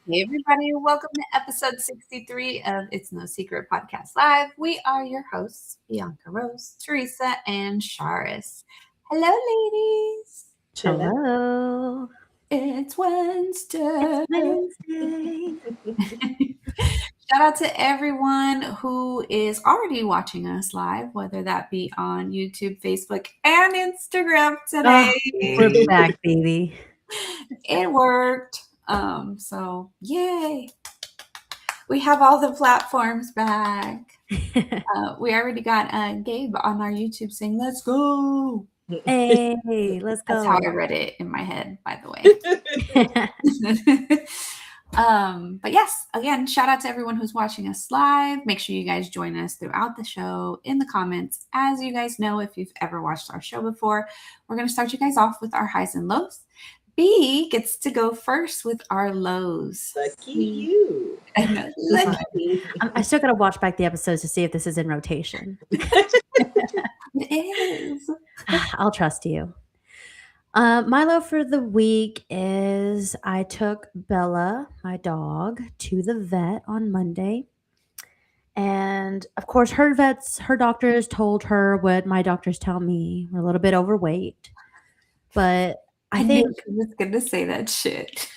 Hey, everybody, welcome to episode 63 of It's No Secret Podcast Live. We are your hosts, Bianca Rose, Teresa, and Charis. Hello, ladies. Hello. It's Wednesday. It's Wednesday. Shout out to everyone who is already watching us live, whether that be on YouTube, Facebook, and Instagram today. We're back, baby. It worked. So yay. We have all the platforms back. We already got Gabe on our YouTube saying, "Let's go." Hey, let's go. That's how I read it in my head, by the way. But yes, again, shout out to everyone who's watching us live. Make sure you guys join us throughout the show in the comments. As you guys know, if you've ever watched our show before, we're going to start you guys off with our highs and lows. B gets to go first with our lows. Lucky you. Lucky. I still got to watch back the episodes to see if this is in rotation. It is. I'll trust you. My low for the week is I took Bella, my dog, to the vet on Monday. And of course, her doctors told her what my doctors tell me. We're a little bit overweight. But I think I was going to say that shit.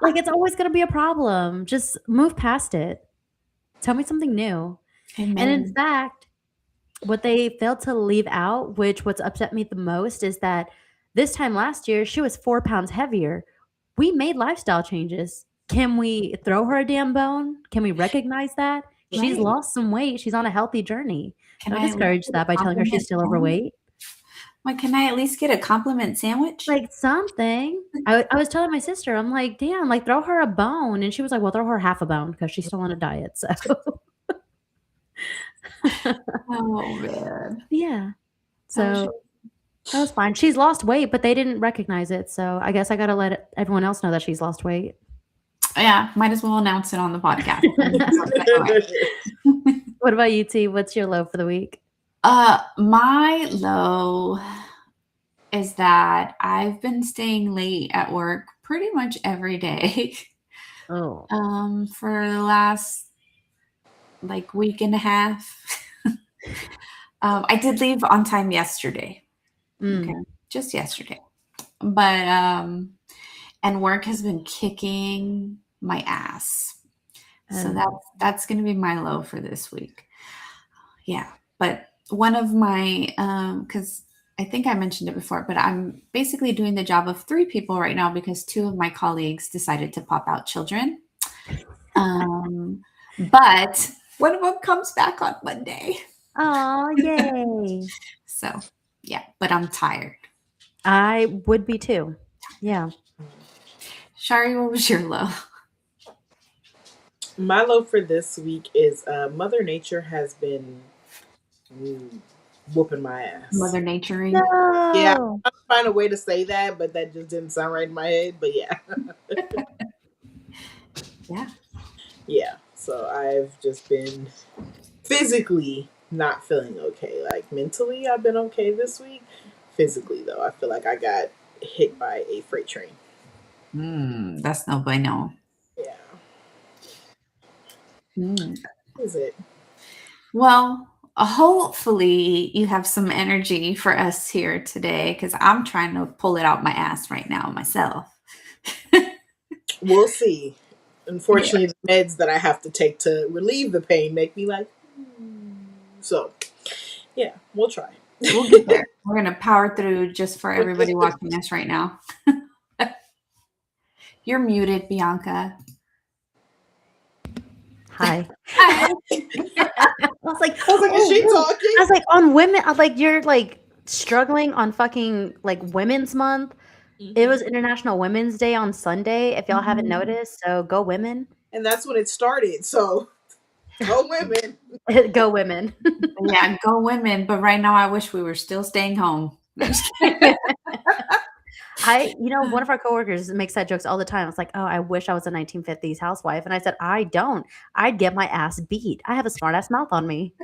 like it's always going to be a problem. Just move past it. Tell me something new. Amen. And in fact, what they failed to leave out, what's upset me the most, is that this time last year, she was 4 pounds heavier. We made lifestyle changes. Can we throw her a damn bone? Can we recognize that? Right. She's lost some weight. She's on a healthy journey. Don't discourage that by telling her she's still overweight. Like, can I at least get a compliment sandwich? Like something. I was telling my sister, I'm like, damn, like throw her a bone. And she was like, well, throw her half a bone because she's still on a diet. So oh man. Yeah. So that was fine. She's lost weight, but they didn't recognize it. So I guess I got to let everyone else know that she's lost weight. Yeah, might as well announce it on the podcast. What about you, T? What's your low for the week? My low is that I've been staying late at work pretty much every day. Oh. For the last week and a half. I did leave on time yesterday. Okay, just yesterday. But and work has been kicking my ass. So that's going to be my low for this week. Yeah, but one of my because I think I mentioned it before, but I'm basically doing the job of 3 people right now because 2 of my colleagues decided to pop out children. But one of them comes back on Monday. Oh, yay. So, yeah, but I'm tired. I would be too. Yeah. Shari, what was your low? My low for this week is Mother Nature has been whooping my ass. Mother Nature? No. Yeah, I'm trying to find a way to say that, but that just didn't sound right in my head. But yeah. Yeah. Yeah. So I've just been physically not feeling okay. Like mentally, I've been okay this week. Physically, though, I feel like I got hit by a freight train. That's no bueno. Yeah. Is it? Well, hopefully you have some energy for us here today because I'm trying to pull it out my ass right now myself. We'll see. Unfortunately, the meds that I have to take to relieve the pain make me like, So, yeah, we'll try. We'll get there. We're going to power through just for everybody watching us right now. You're muted, Bianca. Hi. Hi. I was like, is she talking? I was like, on women, you're like struggling on fucking like Women's Month. Mm-hmm. It was International Women's Day on Sunday, if y'all haven't noticed. So go women. And that's when it started. So go women. Go women. Yeah, go women. But right now I wish we were still staying home. One of our coworkers makes that jokes all the time. It's like, oh, I wish I was a 1950s housewife. And I said, I don't. I'd get my ass beat. I have a smart ass mouth on me.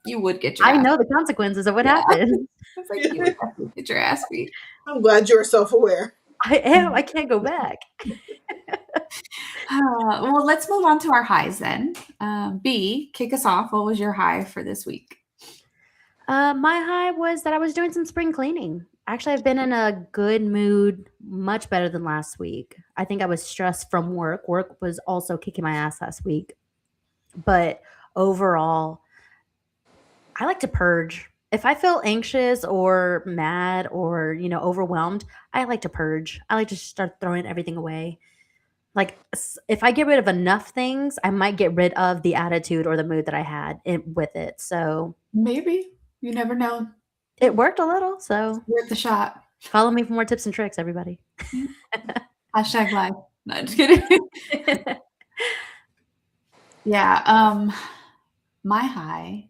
You would get your I know the consequences of what happened. It's like you would have to get your ass beat. I'm glad you're self-aware. I am. I can't go back. Well, let's move on to our highs then. B, kick us off. What was your high for this week? My high was that I was doing some spring cleaning. Actually, I've been in a good mood, much better than last week. I think I was stressed from work. Work was also kicking my ass last week. But overall, I like to purge. If I feel anxious or mad or, overwhelmed, I like to purge. I like to start throwing everything away. Like if I get rid of enough things, I might get rid of the attitude or the mood that I had with it. So Maybe. You never know. it worked a little. So Worth the shot. follow me for more tips and tricks, everybody. Hashtag live. No, just kidding. Yeah. My high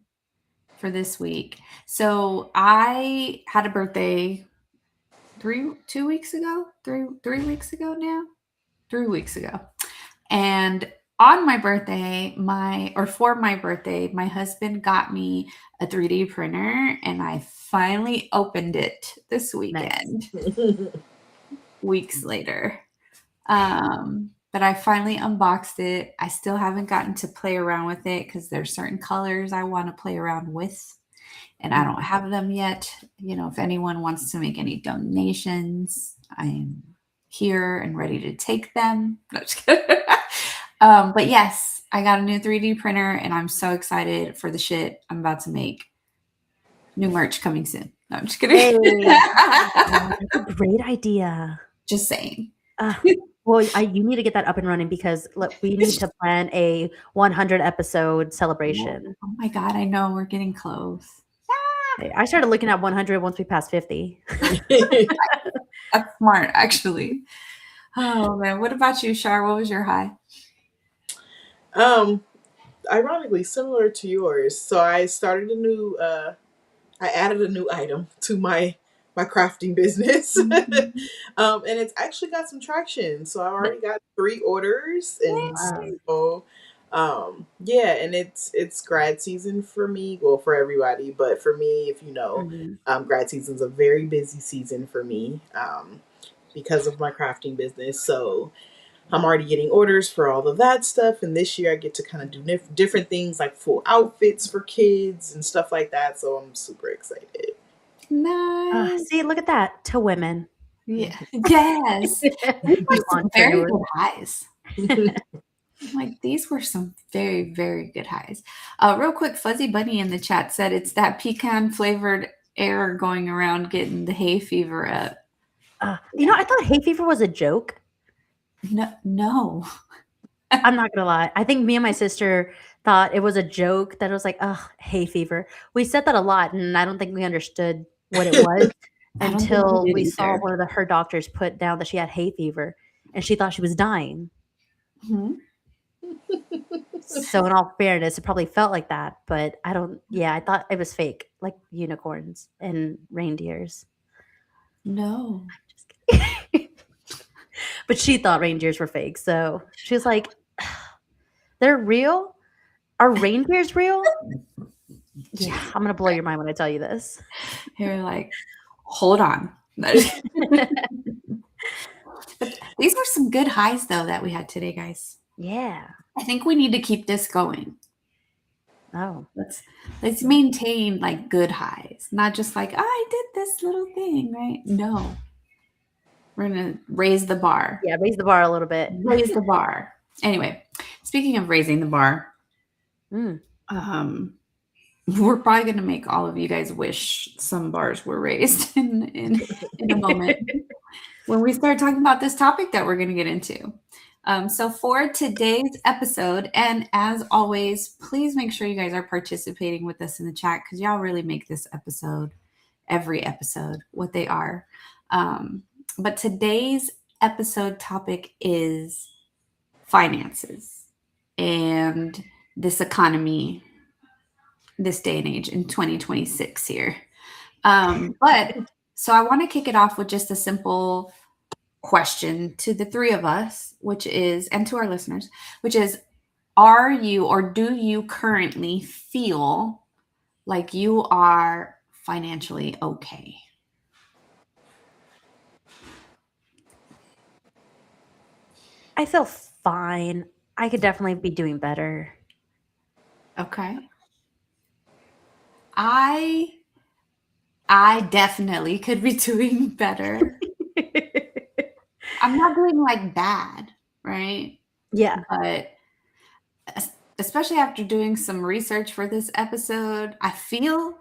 for this week. So I had a birthday 3 weeks ago. 3 weeks ago now. 3 weeks ago. And on my birthday, for my birthday, my husband got me a 3D printer and I finally opened it this weekend. Nice. Weeks later. But I finally unboxed it. I still haven't gotten to play around with it because there's certain colors I want to play around with, and I don't have them yet. If anyone wants to make any donations, I'm here and ready to take them. No, just kidding. But yes, I got a new 3D printer and I'm so excited for the shit I'm about to make. New merch coming soon. No, I'm just kidding. Hey, that's a great idea. Just saying. Well, you need to get that up and running because look, we need to plan a 100 episode celebration. Oh my God, I know we're getting close. I started looking at 100 once we passed 50. That's smart, actually. Oh man, what about you, Shar? What was your high? Ironically similar to yours. So I started I added a new item to my crafting business. Mhm. And it's actually got some traction. So I've already got 3 orders, and so yeah, and it's grad season for me, well, for everybody, but for me, if you know, grad season's a very busy season for me, because of my crafting business. So I'm already getting orders for all of that stuff. And this year I get to kind of do different things like full outfits for kids and stuff like that. So I'm super excited. Nice. See, look at that. To women. Yeah. Yes. These were some very good highs. These were some very, very good highs. Real quick, Fuzzy Bunny in the chat said it's that pecan flavored air going around getting the hay fever up. I thought hay fever was a joke. No. I'm not gonna lie. I think me and my sister thought it was a joke that it was like, oh, hay fever. We said that a lot, and I don't think we understood what it was until we saw one of her doctors put down that she had hay fever, and she thought she was dying. Mm-hmm. So in all fairness, it probably felt like that, but I thought it was fake, like unicorns and reindeers. No. I'm just kidding. But she thought reindeers were fake, so she was like, they're real? Are reindeers real? Yeah, I'm gonna blow your mind when I tell you this. You're like, hold on. These were some good highs though that we had today, guys. Yeah. I think we need to keep this going. Oh. Let's maintain like good highs, not just like, oh, I did this little thing, right? No. We're gonna raise the bar. Yeah, raise the bar a little bit. Raise the bar. Anyway, speaking of raising the bar, we're probably going to make all of you guys wish some bars were raised in a moment when we start talking about this topic that we're going to get into. So for today's episode, and as always, please make sure you guys are participating with us in the chat because y'all really make this episode, every episode, what they are. But today's episode topic is finances and this economy, this day and age in 2026 here. But so I want to kick it off with just a simple question to the three of us, which is, and to our listeners, which is, are you or do you currently feel like you are financially okay? I feel fine. I could definitely be doing better. Okay. I definitely could be doing better. I'm not doing like bad, right? Yeah. But especially after doing some research for this episode, I feel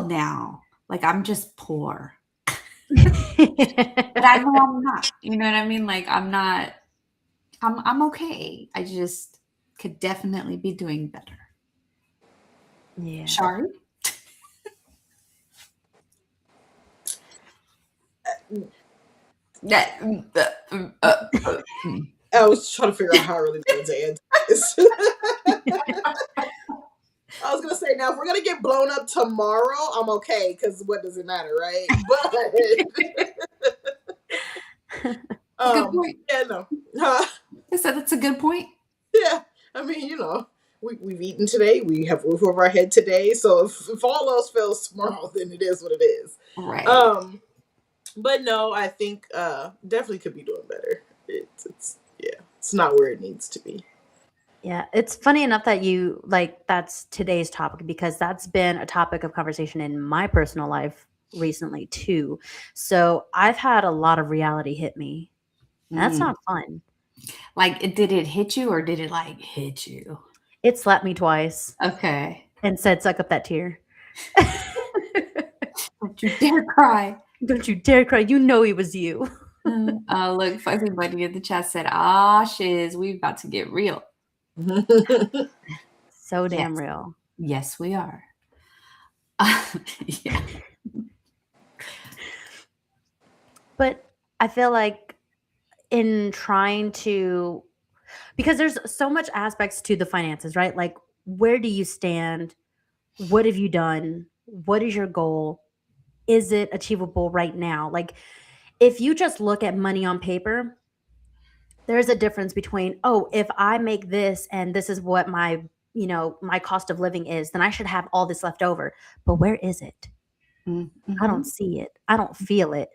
now like I'm just poor. But I know I'm not. You know what I mean? Like I'm okay. I just could definitely be doing better. Yeah. Shari? I was trying to figure out how I really wanted to answer this. I was gonna say, now if we're gonna get blown up tomorrow, I'm okay, because what does it matter, right? But Good point. yeah, no. I said that's a good point. Yeah, I mean, we've eaten today, we have roof over our head today, so if all else fails tomorrow, then it is what it is. Right. But no, I think definitely could be doing better. It's not where it needs to be. Yeah, it's funny enough that you that's today's topic, because that's been a topic of conversation in my personal life recently too. So I've had a lot of reality hit me. And that's not fun. Like, did it hit you or did it like hit you? It slapped me twice Okay. and said, "Suck up that tear." Don't you dare cry. Don't you dare cry. You know it was you. Look, Fuzzy Buddy in the chat said, shiz, we about to get real. So damn Yes. real. Yes, we are. Yeah. But I feel like in trying to, because there's so much aspects to the finances, right? Like, where do you stand? What have you done? What is your goal? Is it achievable right now? Like, if you just look at money on paper, there's a difference between, oh, if I make this and this is what my cost of living is, then I should have all this left over. But where is it? Mm-hmm. I don't see it. I don't feel it.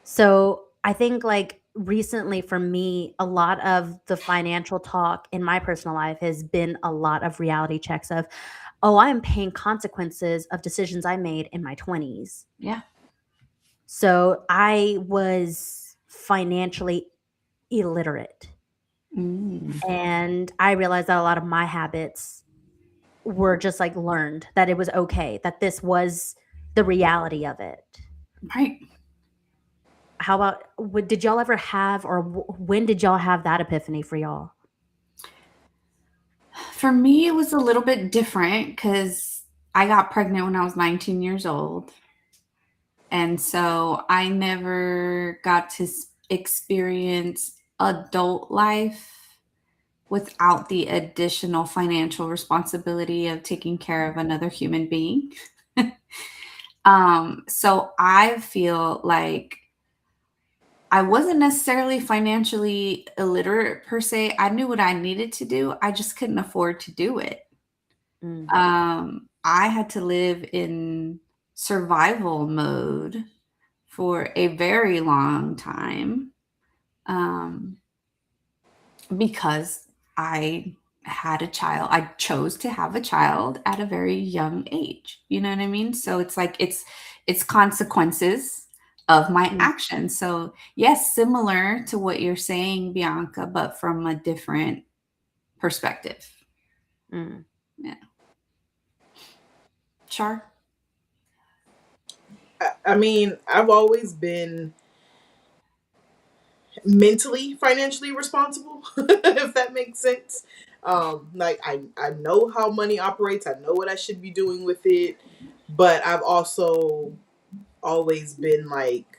So I think, like, recently for me, a lot of the financial talk in my personal life has been a lot of reality checks of, oh, I am paying consequences of decisions I made in my 20s. Yeah. So I was financially illiterate. And I realized that a lot of my habits were just like learned, that it was okay, that this was the reality of it. Right. How about, did y'all ever have, or when did y'all have that epiphany for y'all? For me, it was a little bit different because I got pregnant when I was 19 years old. And so I never got to experience adult life without the additional financial responsibility of taking care of another human being. So I feel like I wasn't necessarily financially illiterate per se. I knew what I needed to do. I just couldn't afford to do it. I had to live in survival mode for a very long time because I had a child. I chose to have a child at a very young age. You know what I mean? So it's like it's consequences of my actions. So yes, similar to what you're saying, Bianca, but from a different perspective. Yeah. Char? I mean, I've always been mentally financially responsible, if that makes sense. Like I know how money operates, I know what I should be doing with it, but I've also always been like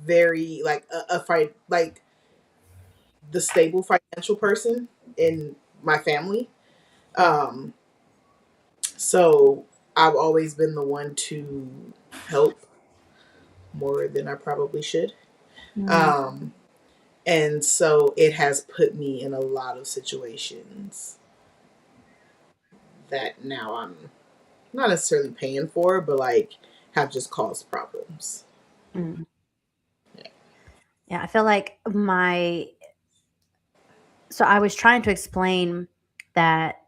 very like a fight, like the stable financial person in my family. So I've always been the one to help more than I probably should. And so it has put me in a lot of situations that now I'm not necessarily paying for, but like have just caused problems. Yeah. Yeah, I feel like so I was trying to explain that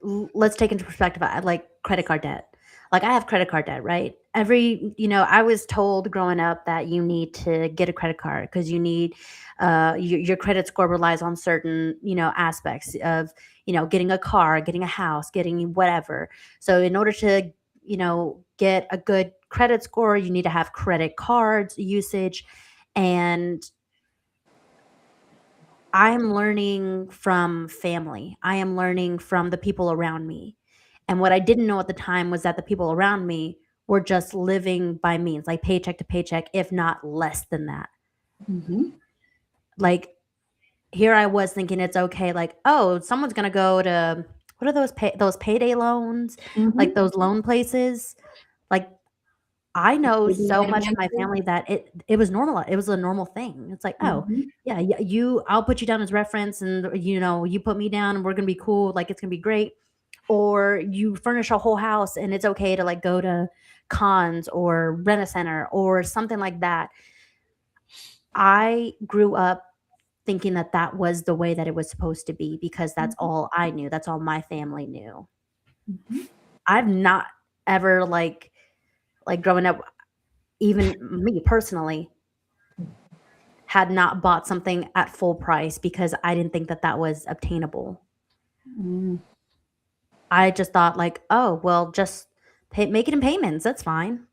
let's take into perspective like credit card debt. Like I have credit card debt, right? I was told growing up that you need to get a credit card because you need your credit score relies on certain, aspects of, getting a car, getting a house, getting whatever. So in order to, get a good credit score, you need to have credit cards usage. And I'm learning from family. I am learning from the people around me. And what I didn't know at the time was that the people around me were just living by means, like paycheck to paycheck, if not less than that. Mm-hmm. Like here I was thinking it's okay, like, oh, someone's gonna go to what are those payday loans, like Mm-hmm. those loan places. Like I know so much of my family that it was normal. It was a normal thing. It's like, oh, Mm-hmm. yeah, I'll put you down as reference, and you put me down, and we're gonna be cool. Like it's gonna be great. Or you furnish a whole house, and it's okay to like go to cons or rent a center or something like that. I grew up thinking that that was the way that it was supposed to be because that's all I knew. That's all my family knew. Mm-hmm. I've not ever like growing up, even me personally, had not bought something at full price because I didn't think that that was obtainable. Mm-hmm. I just thought like, oh, well, just make it in payments. That's fine.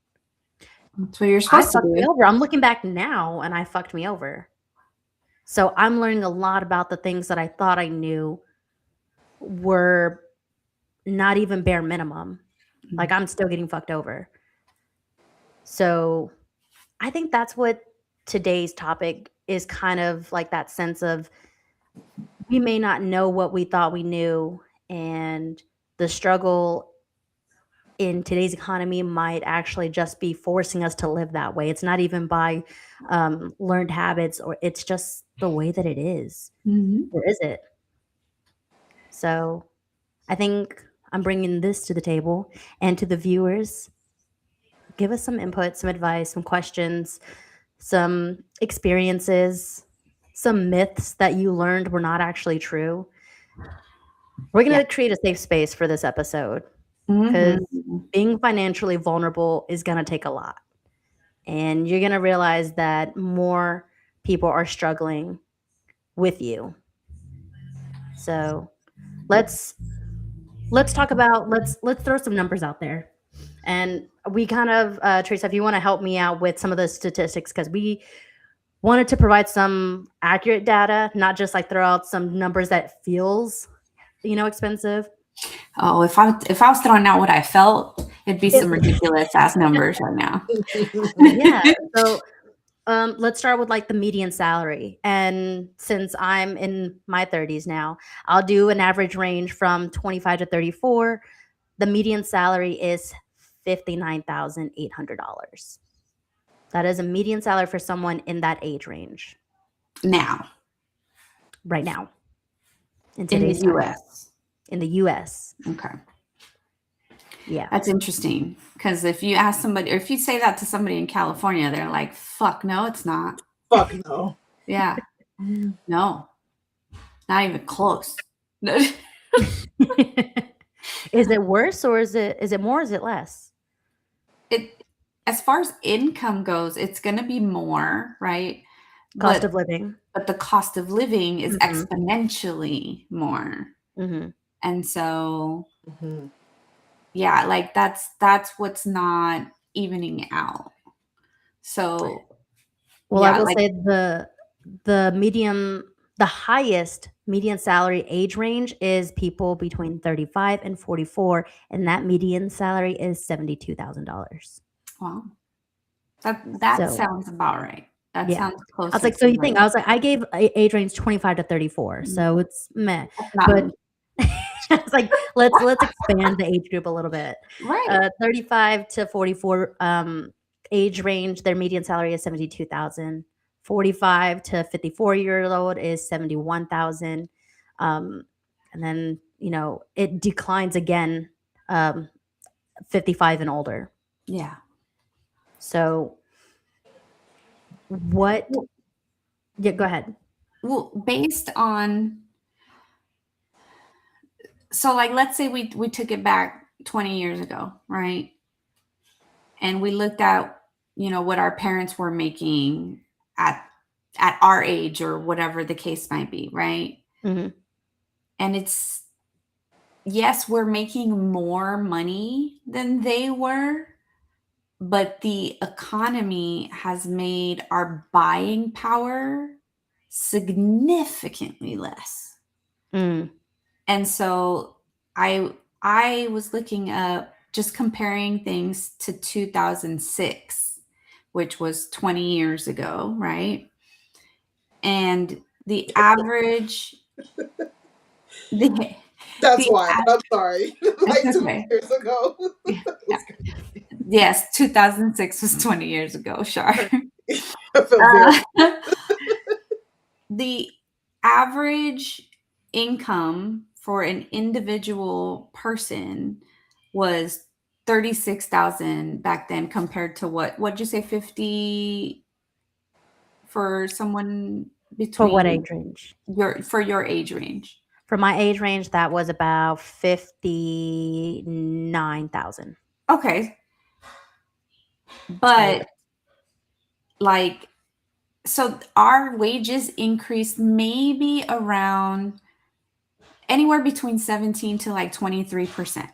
That's what you're I supposed to fucked me do. over. I'm looking back now and I fucked me over. So I'm learning a lot about the things that I thought I knew were not even bare minimum. Like I'm still getting fucked over. So I think that's what today's topic is, kind of like that sense of we may not know what we thought we knew, and the struggle in today's economy might actually just be forcing us to live that way. It's not even by learned habits, or it's just the way that it is. Mm-hmm. Or is it? So I think I'm bringing this to the table and to the viewers. Give us some input, some advice, some questions, some experiences, some myths that you learned were not actually true. We're going to create a safe space for this episode because Mm-hmm. being financially vulnerable is going to take a lot. And you're going to realize that more people are struggling with you. So let's talk about let's throw some numbers out there. And we kind of Teresa, if you want to help me out with some of the statistics, because we wanted to provide some accurate data, not just like throw out some numbers that feels expensive. Oh, if I was throwing out what I felt, it'd be some ridiculous ass numbers right now. Yeah. So let's start with like the median salary. And since I'm in my 30s now, I'll do an average range from 25 to 34. The median salary is $59,800. That is a median salary for someone in that age range. Now, right now, in the today's time. U.S. In the U.S. Okay. Yeah. That's interesting, because if you ask somebody, or if you say that to somebody in California, they're like, fuck, no, it's not. Fuck no. Yeah. No. Not even close. Is it worse, or is it more, or is it less? As far as income goes, it's going to be more, right? Cost of living. But the cost of living is exponentially more. Mm-hmm. And so, yeah, like that's what's not evening out. So, well, yeah, I will say the highest median salary age range is people between 35 and 44, and that median salary is $72,000. Wow, that sounds about right. That sounds close. I was like, so you think? I was like, I gave age range 25 to 34, so it's meh. But I was like, let's expand the age group a little bit. Right. 35 to 44 age range, their median salary is $72,000. 45 to 54-year-old is $71,000. And then, it declines again 55 and older. Yeah. So what Yeah, go ahead. Well, based on, so like let's say we took it back 20 years ago, right? And we looked at, what our parents were making at our age or whatever the case might be, right? Hmm. And it's, yes, we're making more money than they were, but the economy has made our buying power significantly less. Mm. And so I was looking up, just comparing things to 2006, which was 20 years ago, right? And the average the That's the why. I'm sorry. it's Like 20 okay. years ago. Yeah. That was crazy. Yes, 2006 was 20 years ago, sure. I felt very The average income for an individual person was 36,000 back then compared to what'd you say, 50 for someone For what between age range? your age range? For my age range, that was about 59,000. Okay. So But like, so our wages increased maybe around anywhere between 17 to like 23%,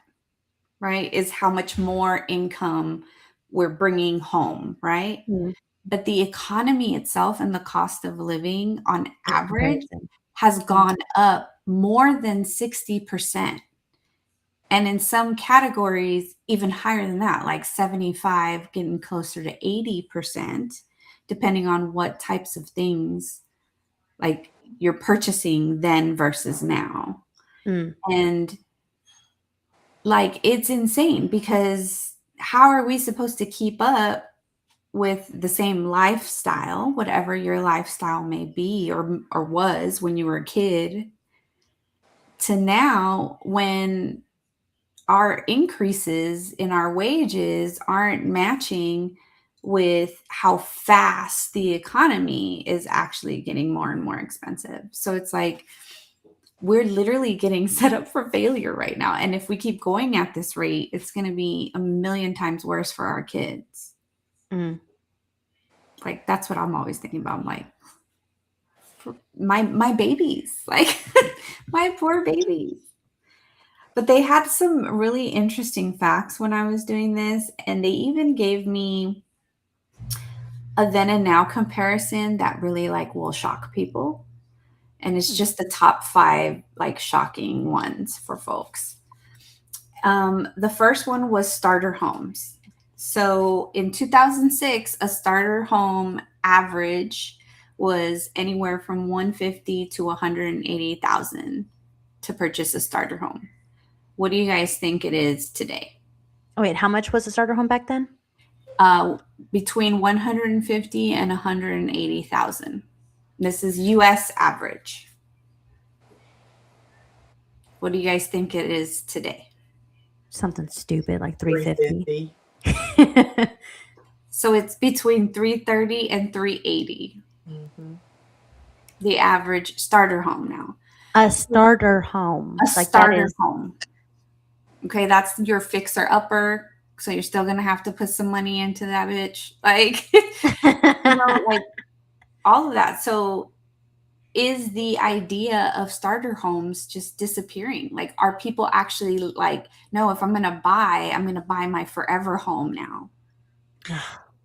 right? Is how much more income we're bringing home, right? mm, But the economy itself and the cost of living on in average comparison. has Mm. gone up more than 60%. And in some categories, even higher than that, like 75, getting closer to 80%, depending on what types of things like you're purchasing then versus now. Mm. And like it's insane because how are we supposed to keep up with the same lifestyle, whatever your lifestyle may be or was when you were a kid, to now when our increases in our wages aren't matching with how fast the economy is actually getting more and more expensive. So it's like we're literally getting set up for failure right now. And if we keep going at this rate, it's going to be a million times worse for our kids. Mm. Like that's what I'm always thinking about. I'm like, my babies, like my poor babies. But they had some really interesting facts when I was doing this, and they even gave me a then and now comparison that really like will shock people. And it's just the top 5 like shocking ones for folks. The first one was starter homes. So in 2006, a starter home average was anywhere from 150 to 180,000 to purchase a starter home. What do you guys think it is today? Oh, wait, how much was the starter home back then? Uh, Between 150 and 180,000. This is US average. What do you guys think it is today? Something stupid like 350. 350. So it's between 330 and 380. Mm-hmm. The average starter home now. A starter home. A starter home. Okay, that's your fixer upper. So you're still gonna have to put some money into that bitch. Like, like all of that. So is the idea of starter homes just disappearing? Like, are people actually like, no, if I'm gonna buy my forever home now?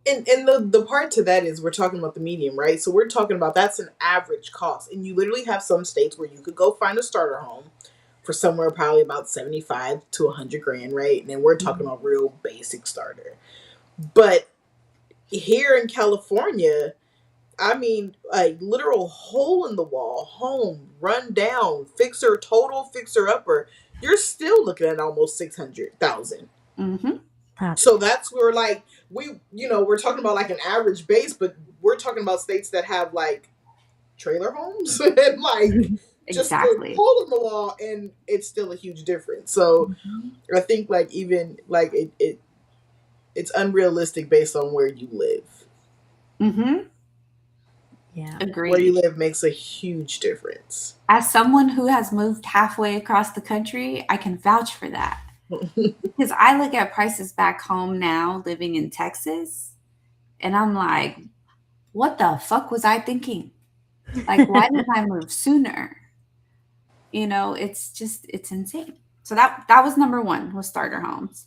And the part to that is we're talking about the medium, right? So we're talking about that's an average cost. And you literally have some states where you could go find a starter home for somewhere probably about 75 to 100 grand, right? And then we're talking about real basic starter. But here in California, I mean, a literal hole in the wall, home, run down, total fixer upper, you're still looking at almost 600,000. Mm-hmm. So that's where like we're talking about like an average base, but we're talking about states that have like trailer homes and like just Exactly. a hole in the wall, and it's still a huge difference. So I think like even like it's unrealistic based on where you live. Mm-hmm. Yeah. Where you Agreed. live makes a huge difference. As someone who has moved halfway across the country, I can vouch for that. Because I look at prices back home now, living in Texas, and I'm like, what the fuck was I thinking? Like, why didn't I move sooner? You know, it's insane. So that was number one, was starter homes.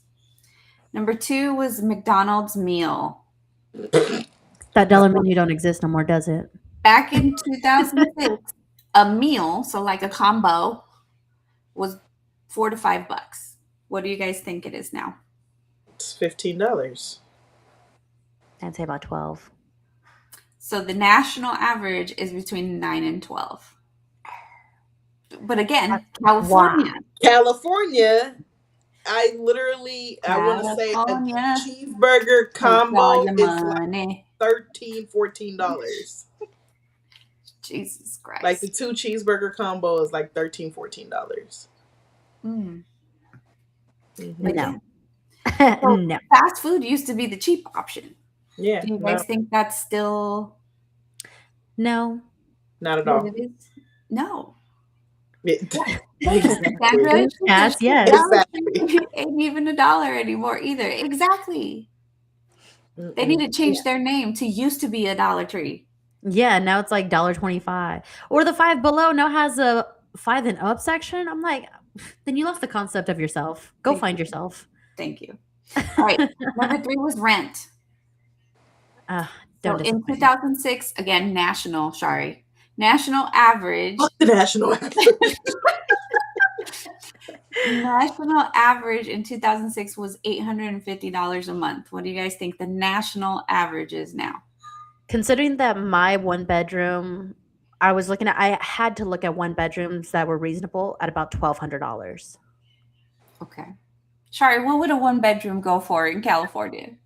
Number two was McDonald's meal. That dollar menu don't exist no more, does it? Back in 2006, a meal, so like a combo, was $4 to $5. What do you guys think it is now? It's $15. I'd say about 12. So the national average is between 9 and 12. But again, California. California, I want to say a California. cheeseburger Take all combo your is like money. $13-$14. Jesus Christ. Like the 2 cheeseburger combo is like $13-$14. Mm. No. So No. fast food used to be the cheap option. Yeah. Do you guys think that's still No. Not at what all. it is? No. Exactly. Sandra, Yes, yes. Exactly. ain't even $1 anymore either. Exactly. They need to change their name to used to be a Dollar Tree. Yeah, now it's like $1.25. Or the Five Below now has a 5 and up section. I'm like, then you lost the concept of yourself. Go Thank find you. yourself. Thank you. All right. Number 3 was rent. So Don't in disappoint me. 2006, again, national average. Fuck the national average. National average in 2006 was $850 a month. What do you guys think the national average is now? Considering that my one bedroom, I had to look at one bedrooms that were reasonable at about $1,200. Okay. Shari, what would a one bedroom go for in California?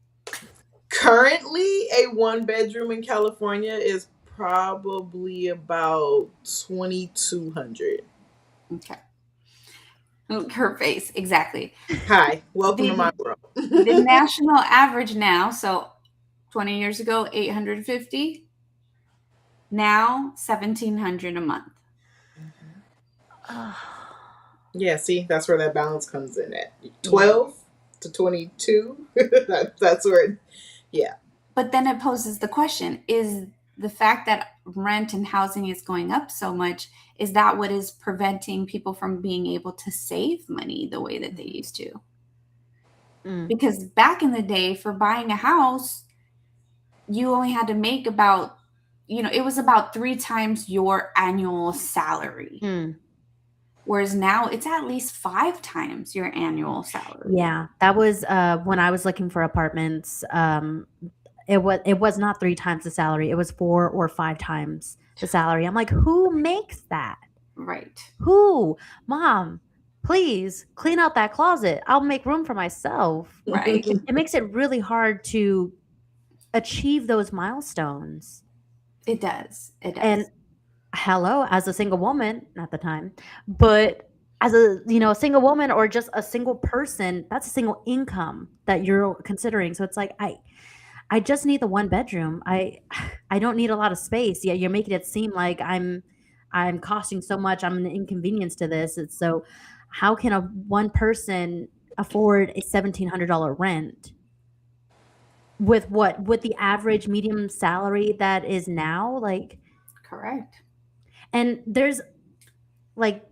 Currently, a 1-bedroom in California is probably about $2,200. Okay. Her face, exactly. Hi, welcome to my world. The national average now, so 20 years ago, $850. Now, $1,700 a month. Yeah, see, that's where that balance comes in at 12 to 22. That's where, yeah. But then it poses the question: is the fact that rent and housing is going up so much, is that what is preventing people from being able to save money the way that they used to? Because back in the day, for buying a house, you only had to make about, it was about 3 times your annual salary. Whereas now it's at least 5 times your annual salary. Yeah, that was when I was looking for apartments. It was not 3 times the salary. It was 4 or 5 times the salary. I'm like, who makes that? Right. Who? Mom, please clean out that closet. I'll make room for myself. Right. It makes it really hard to achieve those milestones. It does. It does. And hello, as a single woman at the time, but as a single woman or just a single person, that's a single income that you're considering. So it's like I just need the 1 bedroom. I don't need a lot of space. Yeah, you're making it seem like I'm costing so much. I'm an inconvenience to this. It's so how can a one person afford a $1,700 rent with the average medium salary that is now? Like, correct. and there's like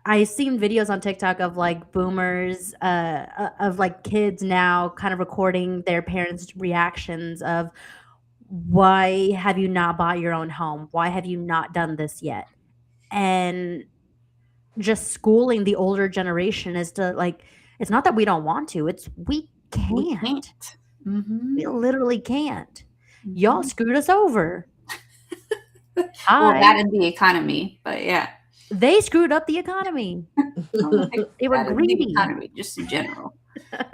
I've seen videos on TikTok of like boomers, of like kids now kind of recording their parents' reactions of why have you not bought your own home? Why have you not done this yet? And just schooling the older generation is to like, it's not that we don't want to, it's we can't. We can't. Mm-hmm. We literally can't. Y'all screwed us over. Well, that and the economy, but yeah. They screwed up the economy. They were greedy. The economy, just in general. All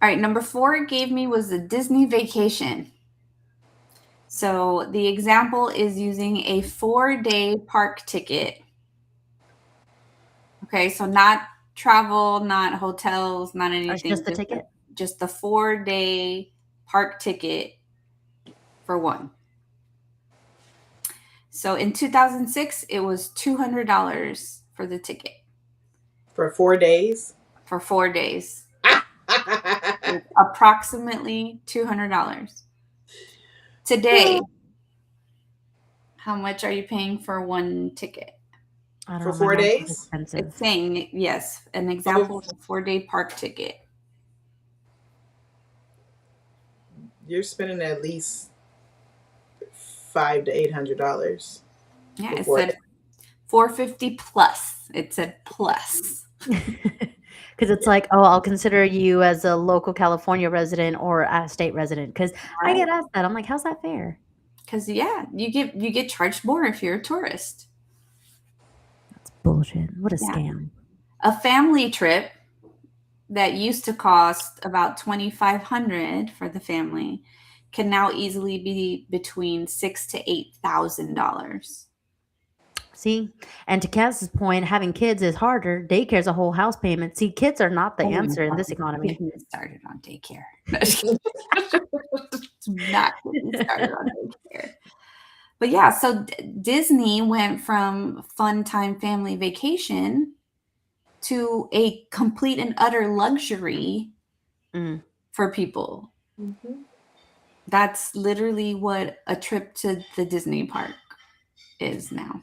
right, number 4 it gave me was the Disney vacation. So the example is using a 4-day park ticket. Okay, so not travel, not hotels, not anything. Just the ticket? Just the 4-day park ticket for one. So in 2006, it was $200 for the ticket For 4 days. for 4 days. It's approximately $200. Today, how much are you paying for one ticket? I don't For know. four My mom's is days? expensive. It's saying, yes, an example of a 4-day park ticket. You're spending at least $500 to $800. Yeah, it for said 450 plus. It said plus. Because it's like, oh, I'll consider you as a local California resident or a state resident. Because I get asked that. I'm like, how's that fair? Because you get charged more if you're a tourist. That's bullshit. What a Yeah. scam. A family trip that used to cost about $2,500 for the family can now easily be between $6,000 to $8,000. See, and to Cass's point, having kids is harder. Daycare's a whole house payment. See, kids are not the answer in this economy. Get me started on daycare. Not get me started on daycare. But yeah, so Disney went from fun time family vacation to a complete and utter luxury for people. Mm-hmm. That's literally what a trip to the Disney park is now.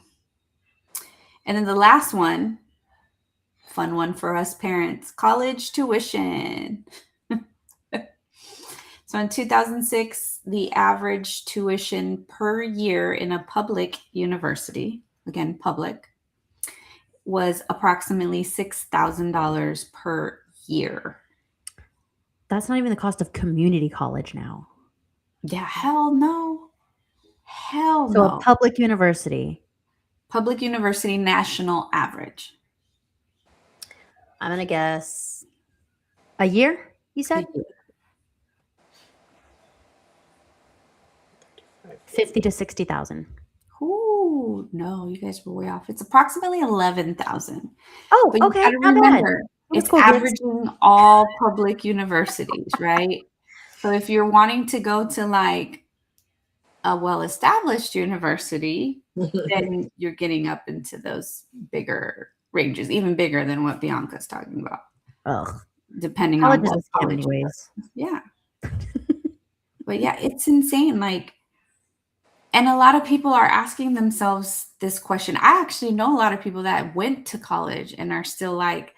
And then the last one, fun one for us parents, college tuition. So in 2006, the average tuition per year in a public university, again, public, was approximately $6,000 per year. That's not even the cost of community college now. Yeah, hell no. Hell So no. a public university. Public university national average. I'm going to guess a year, you said? 50 to 60,000. Ooh, no, you guys were way off. It's approximately 11,000. Oh, But you okay, gotta not remember, bad. it's Cool, kids. averaging all public universities, right? So if you're wanting to go to like a well-established university, then you're getting up into those bigger ranges, even bigger than what Bianca's talking about. Ugh. Depending College on is what a scam college. anyways. Yeah. But yeah, it's insane. Like, and a lot of people are asking themselves this question. I actually know a lot of people that went to college and are still like,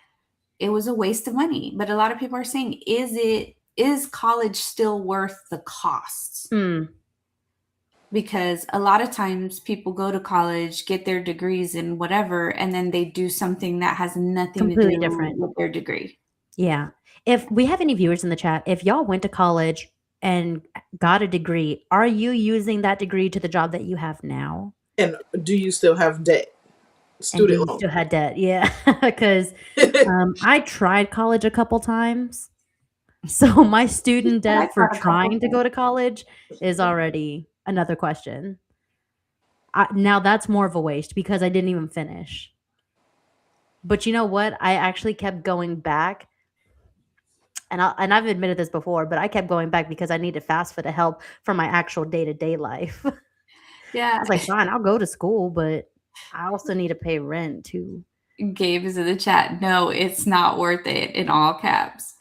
it was a waste of money. But a lot of people are saying, is college still worth the costs? Because a lot of times people go to college, get their degrees and whatever, and then they do something that has nothing Completely to do different with their degree. Yeah. If we have any viewers in the chat, if y'all went to college and got a degree, are you using that degree to the job that you have now? And do you still have debt? And do Student you loan? still had debt? Yeah. Because I tried college a couple times. So my student debt for trying to go to college is already another question. Now that's more of a waste because I didn't even finish. But you know what? I actually kept going back. And I've admitted this before, but I kept going back because I needed FAFSA to help for my actual day-to-day life. Yeah. I was like, fine, I'll go to school, but I also need to pay rent too. Gabe is in the chat. No, it's not worth it, in all caps.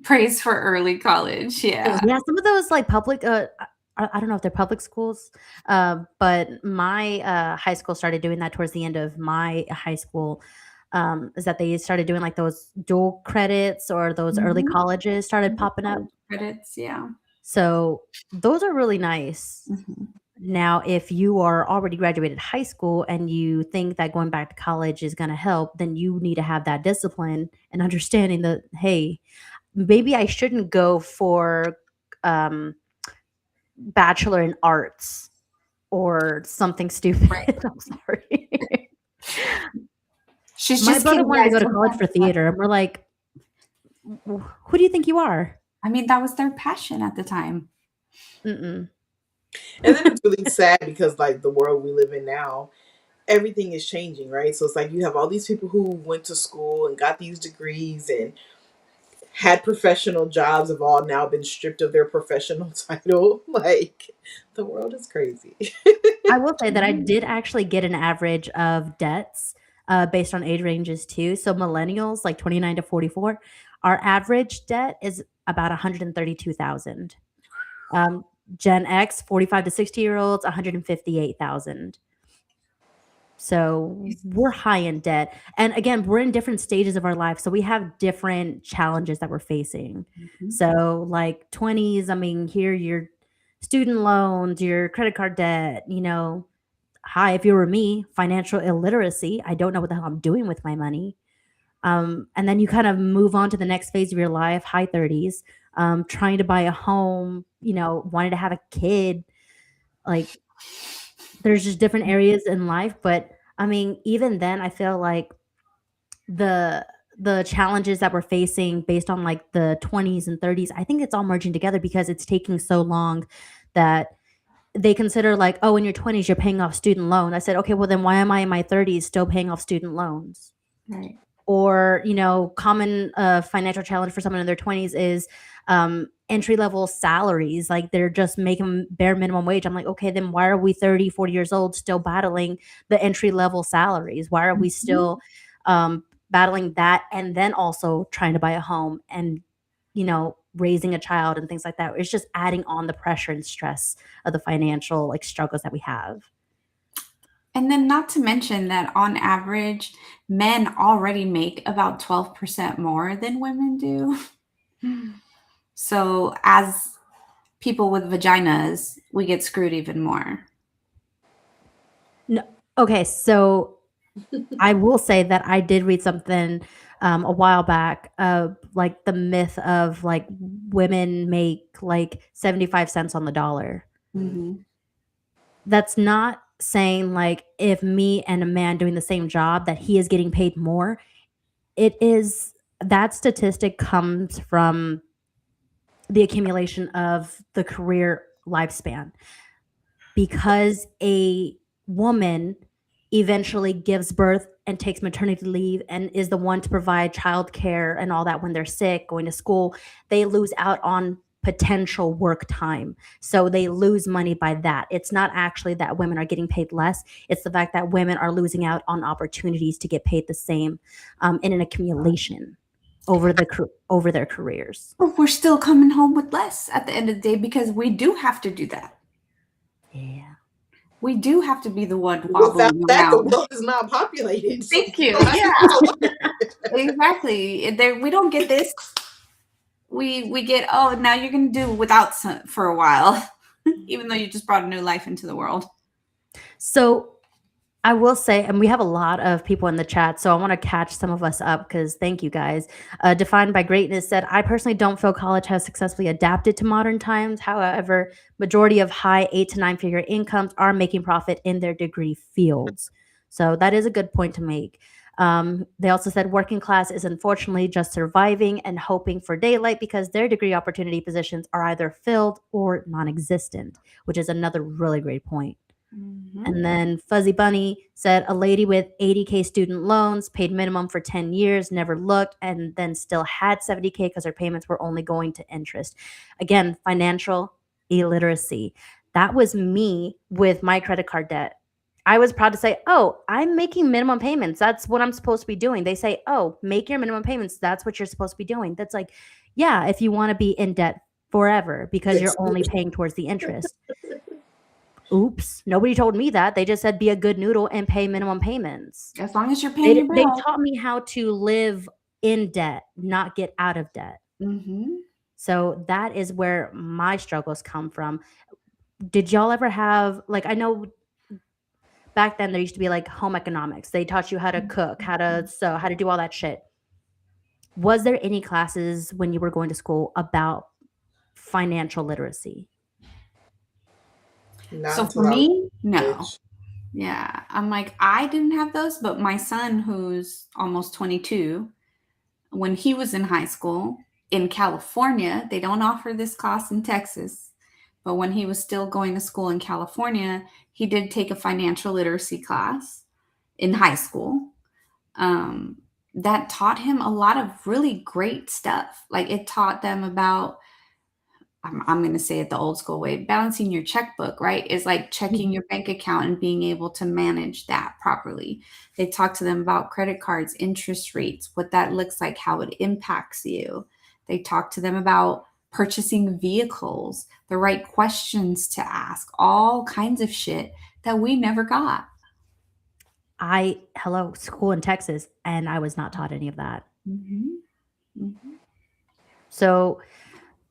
Praise for early college. Yeah. Yeah, some of those like public I don't know if they're public schools, but my high school started doing that towards the end of my high school. Is that they started doing like those dual credits or those early colleges started popping up. Credits, yeah. So those are really nice. Now, if you are already graduated high school and you think that going back to college is going to help, then you need to have that discipline and understanding that, hey, maybe I shouldn't go for bachelor in arts or something stupid. Right. I'm sorry. My brother wanted to go to college for theater, and we're like, who do you think you are? I mean, that was their passion at the time. And then it's really sad because like the world we live in now, everything is changing, right? So it's like you have all these people who went to school and got these degrees and had professional jobs have all now been stripped of their professional title. Like, the world is crazy. I will say that I did actually get an average of debts based on age ranges too. So millennials, like 29 to 44, our average debt is about 132,000. Gen X, 45 to 60-year-olds, 158,000. So we're high in debt. And again, we're in different stages of our life. So we have different challenges that we're facing. Mhm. So like 20s, I mean, here your student loans, your credit card debt, hi, if you were me, financial illiteracy. I don't know what the hell I'm doing with my money. And then you kind of move on to the next phase of your life, high 30s, trying to buy a home, wanting to have a kid. Like there's just different areas in life. But I mean, even then, I feel like the the challenges that we're facing based on like the 20s and 30s, I think it's all merging together because it's taking so long that they consider like, oh, in your 20s, you're paying off student loans. I said, okay, well, then why am I in my 30s still paying off student loans? Right. Or, common financial challenge for someone in their 20s is entry level salaries. Like they're just making bare minimum wage. I'm like, okay, then why are we 30, 40 years old still battling the entry level salaries? Why are we still battling that and then also trying to buy a home and, raising a child and things like that? It's just adding on the pressure and stress of the financial like struggles that we have. And then not to mention that on average, men already make about 12% more than women do. So as people with vaginas, we get screwed even more. No, okay, so I will say that I did read something a while back, like the myth of like women make like 75 cents on the dollar. Mhm. That's not saying like if me and a man doing the same job that he is getting paid more. It is that statistic comes from the accumulation of the career lifespan because a woman eventually gives birth and takes maternity leave and is the one to provide childcare and all that when they're sick, going to school. They lose out on potential work time. So they lose money by that. It's not actually that women are getting paid less. It's the fact that women are losing out on opportunities to get paid the same in an accumulation over their careers. But we're still coming home with less at the end of the day because we do have to do that. Yeah. We do have to be the one Without wobbling that, the around. world is not populated. So Thank you. Yeah, exactly. We don't get this. We get, oh, now you're going to do without for a while, even though you just brought a new life into the world. So I will say, and we have a lot of people in the chat, so I want to catch some of us up because thank you guys. Defined by Greatness said, I personally don't feel college has successfully adapted to modern times. However, majority of high 8 to 9 figure incomes are making profit in their degree fields. So that is a good point to make. They also said working class is unfortunately just surviving and hoping for daylight because their degree opportunity positions are either filled or non-existent, which is another really great point. Mhm. And then Fuzzy Bunny said a lady with 80K student loans paid minimum for 10 years, never looked, and then still had 70K because her payments were only going to interest. Again, financial illiteracy. That was me with my credit card debt. I was proud to say, oh, I'm making minimum payments. That's what I'm supposed to be doing. They say, oh, make your minimum payments. That's what you're supposed to be doing. That's like, yeah, if you want to be in debt forever because you're only paying towards the interest. Oops, nobody told me that. They just said be a good noodle and pay minimum payments. As long as you're paying your They bill. taught me how to live in debt, not get out of debt. Mm-hmm. So that is where my struggles come from. Did y'all ever have, like, I know back then there used to be like home economics. They taught you how to cook, how to sew, how to do all that shit. Was there any classes when you were going to school about financial literacy? So for me, no. Yeah. I'm like, I didn't have those, but my son, who's almost 22, when he was in high school in California, they don't offer this class in Texas, but when he was still going to school in California, he did take a financial literacy class in high school. that taught him a lot of really great stuff. Like it taught them about, I'm going to say it the old school way, balancing your checkbook, right? Is like checking your bank account and being able to manage that properly. They talk to them about credit cards, interest rates, what that looks like, how it impacts you. They talk to them about purchasing vehicles, the right questions to ask, all kinds of shit that we never got. Hello, school in Texas, and I was not taught any of that. So,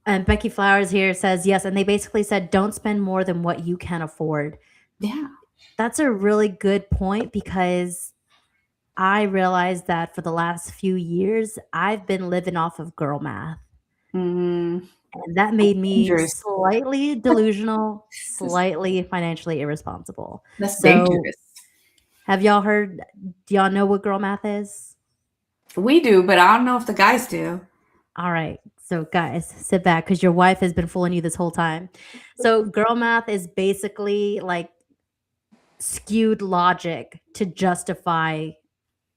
Becky Flowers here says, yes, and they basically said, don't spend more than what you can afford. Yeah. That's a really good point, because I realized that for the last few years, I've been living off of girl math. Mhm. And that made me Dangerous. slightly delusional, slightly financially irresponsible. That's So, dangerous. have y'all heard? Do y'all know what girl math is? We do, but I don't know if the guys do. All right. So, guys, sit back, because your wife has been fooling you this whole time. So, girl math is basically like skewed logic to justify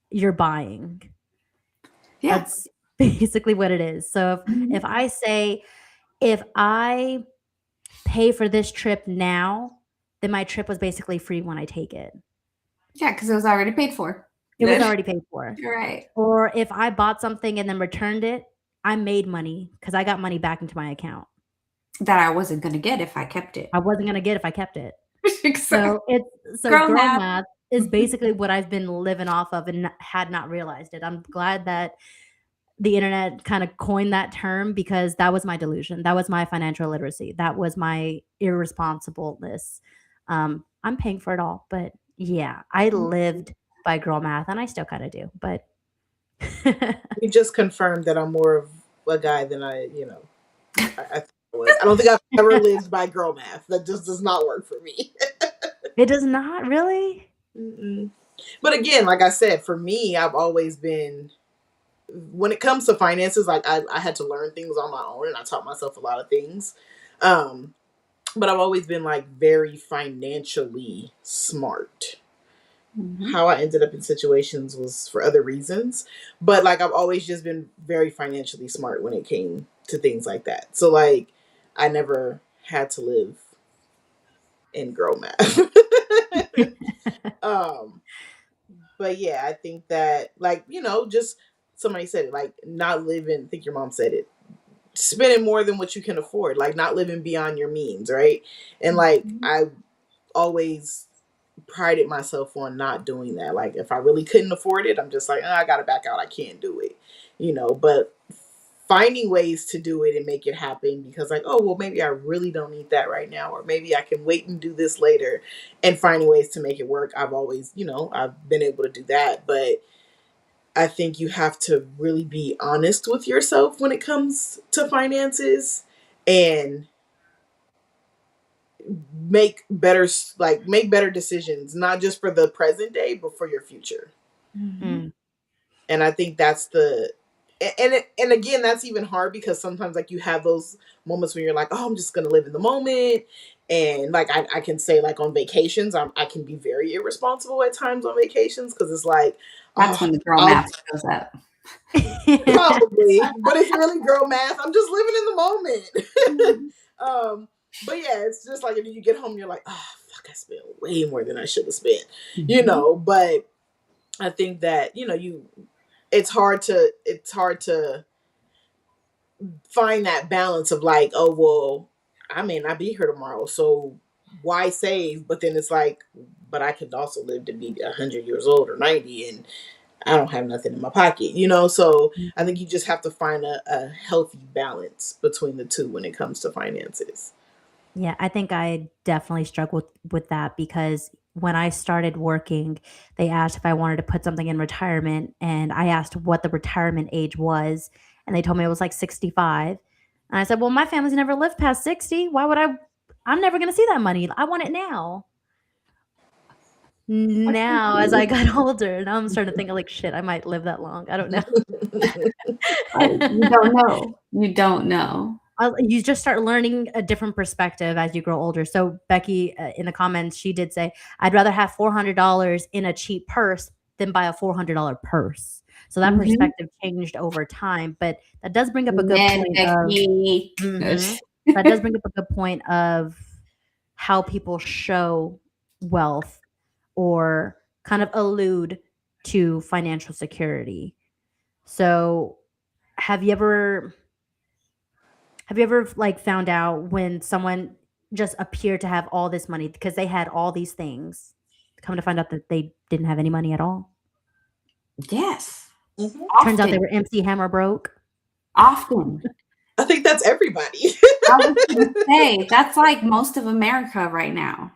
your buying. Yeah. That's basically what it is. So, if I say, if I pay for this trip now, then my trip was basically free when I take it. Yeah, because it was already paid for. It was already paid for. Right. Or if I bought something and then returned it, I made money because I got money back into my account. That I wasn't going to get if I kept it. I wasn't going to get if I kept it. Exactly. So girl math is basically what I've been living off of and had not realized it. I'm glad that the internet kind of coined that term, because that was my delusion. That was my financial literacy. That was my irresponsibleness. I'm paying for it all, but yeah, I lived by girl math, and I still kind of do. But You just confirmed that I'm more of a guy than I was. I don't think I've ever lived by girl math. That just does not work for me. It does not really. Mm-mm. But again, like I said, for me, I've always been, when it comes to finances, like I had to learn things on my own, and I taught myself a lot of things. But I've always been like very financially smart. How I ended up in situations was for other reasons, but like I've always just been very financially smart when it came to things like that. So like I never had to live in girl math. But yeah, I think that, like, just somebody said it, like not living, I think your mom said it, spending more than what you can afford, like not living beyond your means, right? And like I always prided myself on not doing that. Like if I really couldn't afford it, I'm just like, I gotta back out. I can't do it, but finding ways to do it and make it happen, because like, oh, well, maybe I really don't need that right now, or maybe I can wait and do this later, and finding ways to make it work. I've always, I've been able to do that. But I think you have to really be honest with yourself when it comes to finances, and make better decisions, not just for the present day, but for your future. Mm. And I think that's and again, that's even hard, because sometimes like you have those moments when you're like, oh, I'm just gonna live in the moment. And like I can say, like on vacations, I can be very irresponsible at times on vacations, because it's like, that's when the girl math goes up. Probably, but it's really girl math. I'm just living in the moment. But yeah, it's just like, you get home and you're like, oh fuck, I spent way more than I should have spent, but I think that, it's hard to find that balance of like, oh, well, I may not be here tomorrow, so why save? But then it's like, but I could also live to be 100 years old or 90, and I don't have nothing in my pocket, so I think you just have to find a healthy balance between the two when it comes to finances. Yeah, I think I definitely struggled with that, because when I started working, they asked if I wanted to put something in retirement, and I asked what the retirement age was, and they told me it was like 65. And I said, well, my family's never lived past 60. Why would I'm never going to see that money. I want it now. Now, as I got older, now I'm starting to think, like, shit, I might live that long. I don't know. You don't know. You don't know. You just start learning a different perspective as you grow older. So Becky, in the comments, she did say, I'd rather have $400 in a cheap purse than buy a $400 purse. So that Mhm. perspective changed over time, but that does bring up a good Men, point of Becky. that does bring up a good point of how people show wealth or kind of allude to financial security. So have you ever like found out when someone just appeared to have all this money because they had all these things, come to find out that they didn't have any money at all? Yes. Mhm. Turns out they Often. were MC Hammer broke. Often. I think that's everybody. I was gonna say that's like most of America right now,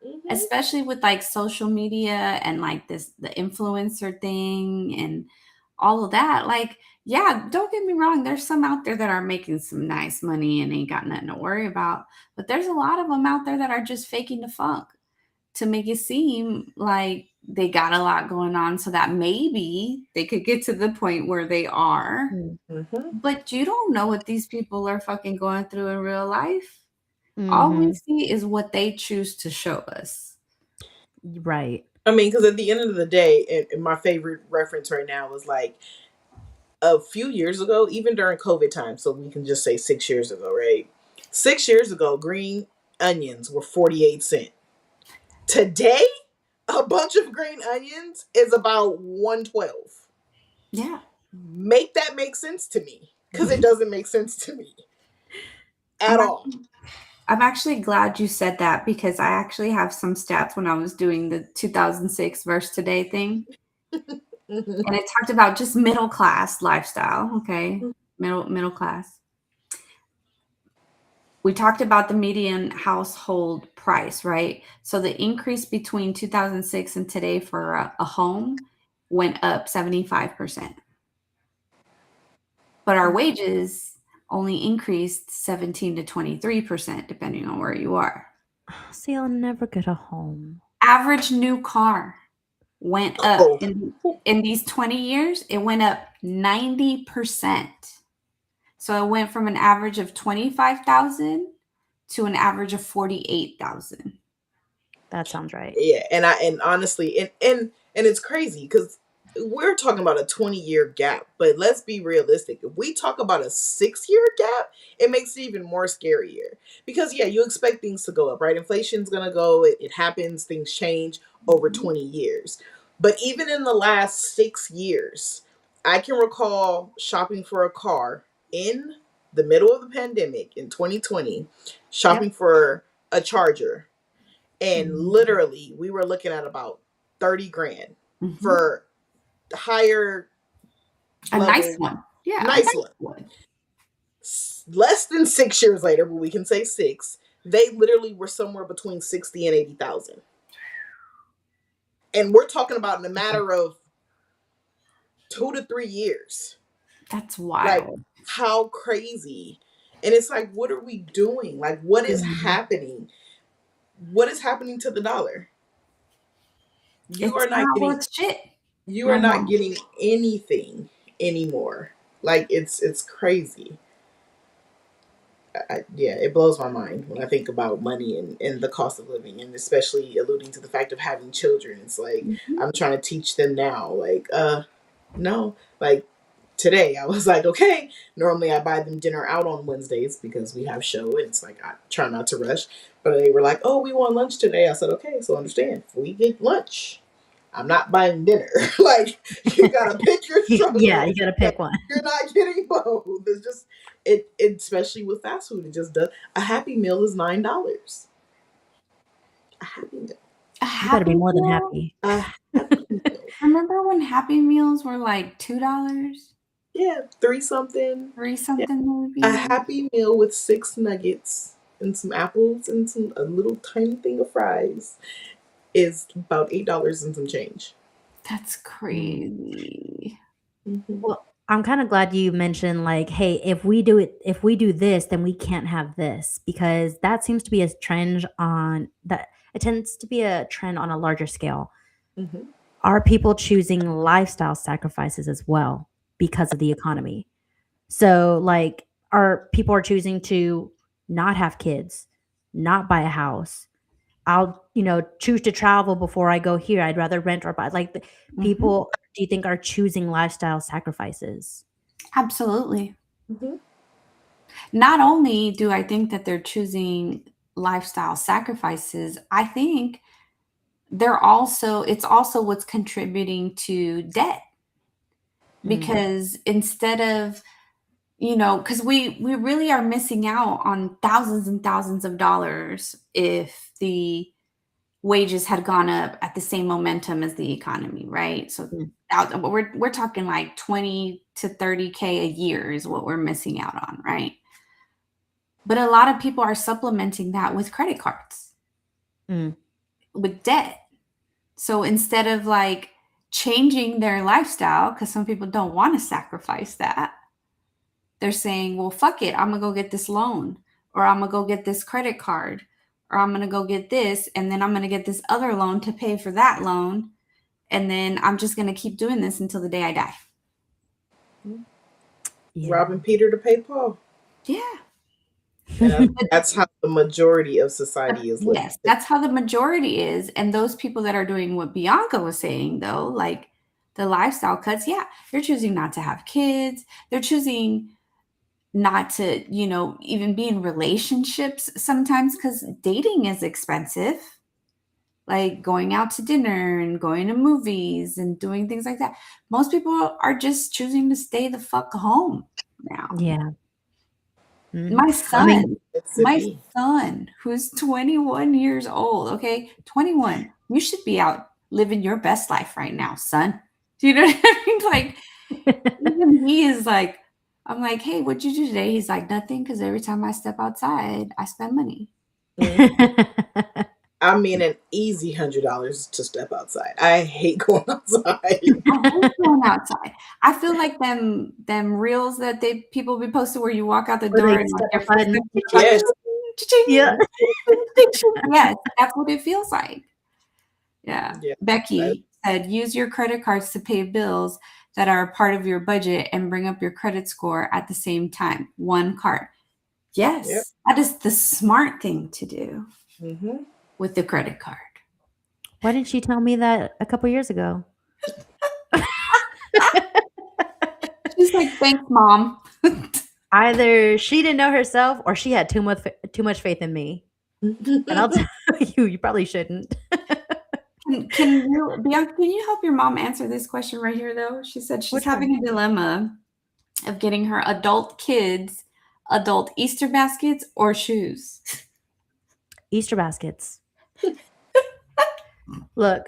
Mhm. especially with like social media and like the influencer thing and all of that. Like, yeah, don't get me wrong, there's some out there that are making some nice money and ain't got nothing to worry about, but there's a lot of them out there that are just faking the funk to make it seem like they got a lot going on so that maybe they could get to the point where they are. Mhm. But you don't know what these people are fucking going through in real life. All we Mhm. see is what they choose to show us. Right. I mean, because at the end of the day, and my favorite reference right now is like a few years ago, even during COVID time, so we can just say 6 years ago, right? 6 years ago, green onions were 48 cents. Today, a bunch of green onions is about 112. Yeah. Make that make sense to me, because it doesn't make sense to me at all. I'm actually glad you said that because I actually have some stats when I was doing the 2006 versus today thing. Mhm. And it talked about just middle class lifestyle, okay? Middle class. We talked about the median household price, right? So the increase between 2006 and today for a home went up 75%. But our wages only increased 17 to 23%, depending on where you are. See, I'll never get a home. Average new car went up Oh. in these 20 years, it went up 90%. So it went from an average of 25,000 to an average of 48,000. That sounds right. Yeah, and honestly, and it's crazy because we're talking about a 20-year gap, but let's be realistic. If we talk about a 6-year gap, it makes it even more scarier. Because yeah, you expect things to go up, right? Inflation's gonna go, it happens, things change over 20 years. But even in the last 6 years, I can recall shopping for a car in the middle of the pandemic in 2020, shopping for a charger, and literally we were looking at about 30 grand Mhm. for higher A level, nice one. Yeah, nice a nice one. one. Less than 6 years later, but we can say six, they literally were somewhere between 60 and 80,000. And we're talking about in a matter of 2 to 3 years. That's Like, wild. how crazy. And it's like, what are we doing? Like, what is happening? What is happening to the dollar? You It's are not not getting worth shit you are no not more. getting anything anymore. Like, it's crazy. Yeah, it blows my mind when I think about money and the cost of living, and especially alluding to the fact of having children. It's like Mhm. I'm trying to teach them now. Like, no, like today I was like, okay. Normally I buy them dinner out on Wednesdays because we have show, and it's like I try not to rush. But they were like, oh, we want lunch today. I said, okay, so understand if we get lunch, I'm not buying dinner. Like, you gotta pick your Yeah, you struggle. gotta pick one. You're not getting both. It's just especially with fast food, it just does. A Happy Meal is $9. A Happy Meal. A You better be Happy more than Meal? happy. A Happy Meal. Remember when Happy Meals were like $2? Yeah, three something. Three Yeah, something a maybe? Happy Meal with 6 nuggets and some apples and a little tiny thing of fries is about $8 and some change. That's crazy. Mm-hmm. Well, I'm kind of glad you mentioned like, hey, if we do this, then we can't have this, because that seems to be a trend on that. It tends to be a trend on a larger scale. Mm-hmm. Are people choosing lifestyle sacrifices as well because of the economy? So like, are people choosing to not have kids, not buy a house, I'll, choose to travel before I go here. I'd rather rent or buy. Like, Mhm. people, do you think, are choosing lifestyle sacrifices? Absolutely. Mm-hmm. Not only do I think that they're choosing lifestyle sacrifices, I think it's also what's contributing to debt. Because instead of, because we really are missing out on thousands and thousands of dollars if the wages had gone up at the same momentum as the economy, right? So we're talking like 20 to 30K a year is what we're missing out on, right? But a lot of people are supplementing that with credit cards, with debt. So instead of like changing their lifestyle, because some people don't want to sacrifice that, they're saying, well, fuck it, I'm gonna go get this loan, or I'm gonna go get this credit card, or I'm gonna go get this, and then I'm gonna get this other loan to pay for that loan, and then I'm just gonna keep doing this until the day I die. Yeah. Robbing Peter to pay Paul. Yeah. And that's how the majority of society is living. Yes, that's how the majority is. And those people that are doing what Bianca was saying, though, like the lifestyle cuts, yeah, they're choosing not to have kids. They're choosing not to, even be in relationships sometimes, because dating is expensive. Like going out to dinner and going to movies and doing things like that. Most people are just choosing to stay the fuck home now. Yeah. My son, who's 21 years old, okay? 21. You should be out living your best life right now, son. Do you know what I mean? Like, even he is like, I'm like, hey, what'd you do today? He's like, nothing, because every time I step outside, I spend money. I mean, an easy $100 to step outside. I hate going outside. I hate going outside. I feel like them reels that people be posted where you walk out the door and Yes. Yeah. Yes, that's what it feels like. Yeah. Becky said, use your credit cards to pay bills that are a part of your budget and bring up your credit score at the same time. One card. Yes, that is the smart thing to do with the credit card. Why didn't she tell me that a couple years ago? She's like, thanks, Mom. Either she didn't know herself or she had too much faith in me. And I'll tell you probably shouldn't. Can you help your mom answer this question right here, though? She said she's having a dilemma of getting her adult kids adult Easter baskets or shoes. Easter baskets. Look,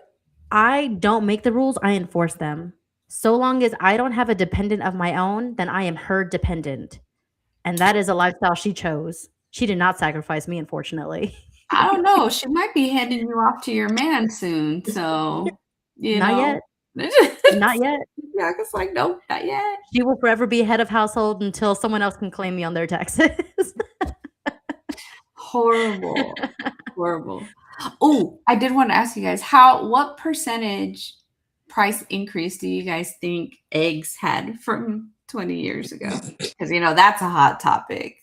I don't make the rules, I enforce them. So long as I don't have a dependent of my own, then I am her dependent. And that is a lifestyle she chose. She did not sacrifice me, unfortunately. I don't know. She might be handing you off to your man soon. So, Not yet. Not yet. Yeah, it's like, nope, not yet. She will forever be head of household until someone else can claim me on their taxes. Horrible. Horrible. Oh, I did want to ask you guys, what percentage price increase do you guys think eggs had from 20 years ago? Because, that's a hot topic.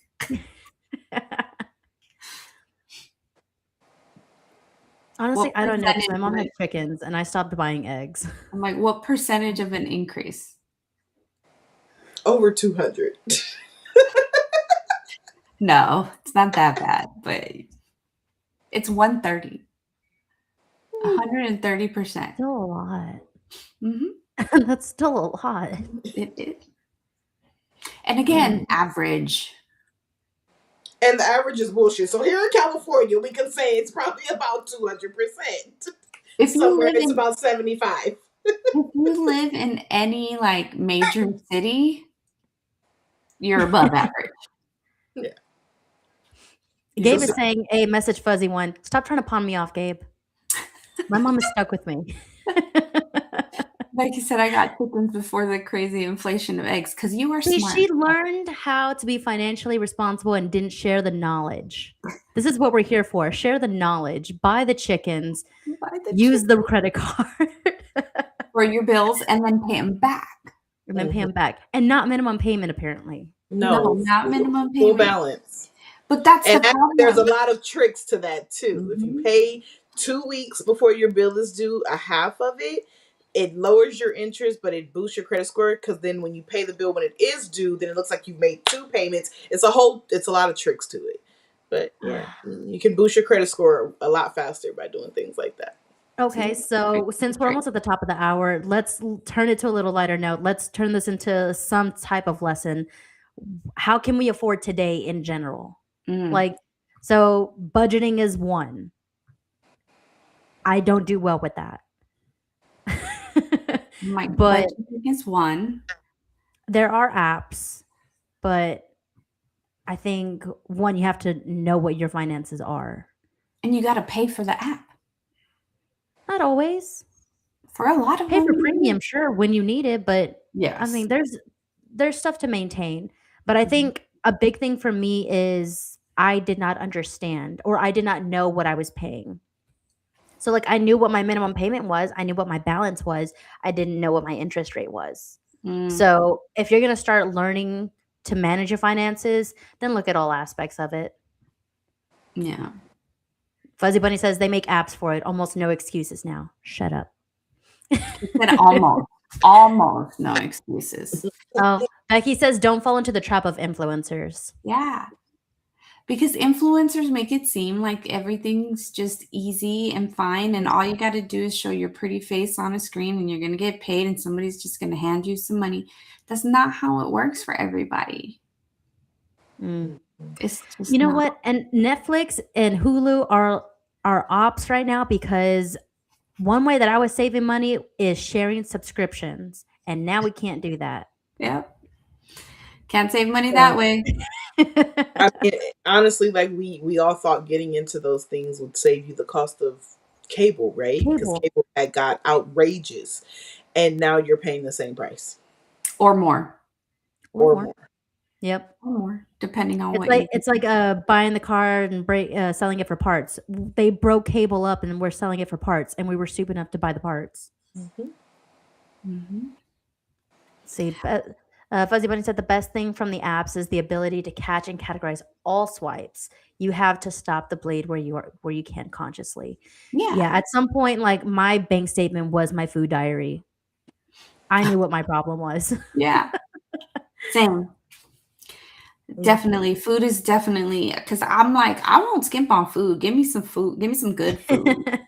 Honestly, I don't know. My mom had chickens and I stopped buying eggs. I'm like, what percentage of an increase? Over 200. No, it's not that bad, but it's 130. 130%. Still a lot. Mm-hmm. That's still a lot. It is. And again, average. And the average is bullshit. So here in California, we can say it's probably about 200%. If somewhere it's about 75. If you live in any like major city, you're above average. Yeah. Gabe is saying, "Hey, message fuzzy one. Stop trying to pawn me off, Gabe. My mom is stuck with me." Like you said, I got chickens before the crazy inflation of eggs because you are smart. She learned how to be financially responsible and didn't share the knowledge. This is what we're here for. Share the knowledge. Buy the chickens. Use the credit card. For your bills and then pay them back. And then pay them back. And not minimum payment, apparently. No, not minimum payment. Full balance. But that's the And there's a problem. lot of tricks to that too. If you Mhm. pay 2 weeks before your bill is due, a half of it, it lowers your interest, but it boosts your credit score. Because then when you pay the bill when it is due, then it looks like you've made 2 payments. It's a lot of tricks to it. But yeah, you can boost your credit score a lot faster by doing things like that. Okay, so since we're almost at the top of the hour, let's turn it to a little lighter note. Let's turn this into some type of lesson. How can we afford today in general? Mm. Like, so budgeting is one. I don't do well with that. My But budgeting is one. there are apps, but I think one, you have to know what your finances are. And you got to pay for the app. Not always. For a lot of Pay for them, premium, sure, when you need it, but yes. I mean, there's stuff to maintain. But I Mhm. think a big thing for me is I did not understand or I did not know what I was paying. So like I knew what my minimum payment was, I knew what my balance was, I didn't know what my interest rate was. Mm. So if you're going to start learning to manage your finances, then look at all aspects of it. Yeah. Fuzzy Bunny says they make apps for it. Almost no excuses now. Shut up. He said almost no excuses. Oh, Becky says don't fall into the trap of influencers. Yeah. Because influencers make it seem like everything's just easy and fine, and all you got to do is show your pretty face on a screen and you're going to get paid and somebody's just going to hand you some money. That's not how it works for everybody. Mm. It's just You know not. what? And Netflix and Hulu are ops right now because one way that I was saving money is sharing subscriptions, and now we can't do that. Yep. Can't save money that way. I mean, honestly, like we all thought getting into those things would save you the cost of cable, right? Because cable had got outrageous, and now you're paying the same price Or more. or more. Yep. Or more, depending on It's what like it's like buying the car and selling it for parts. They broke cable up and we're selling it for parts, and we were stupid enough to buy the parts. Mhm. See, Fuzzy Bunny said the best thing from the apps is the ability to catch and categorize all swipes. You have to stop the bleed where you can consciously. Yeah, at some point, like my bank statement was my food diary. I knew what my problem was. Yeah. Same. Definitely. Food is definitely because I'm like, I won't skimp on food. Give me some food. Give me some good food.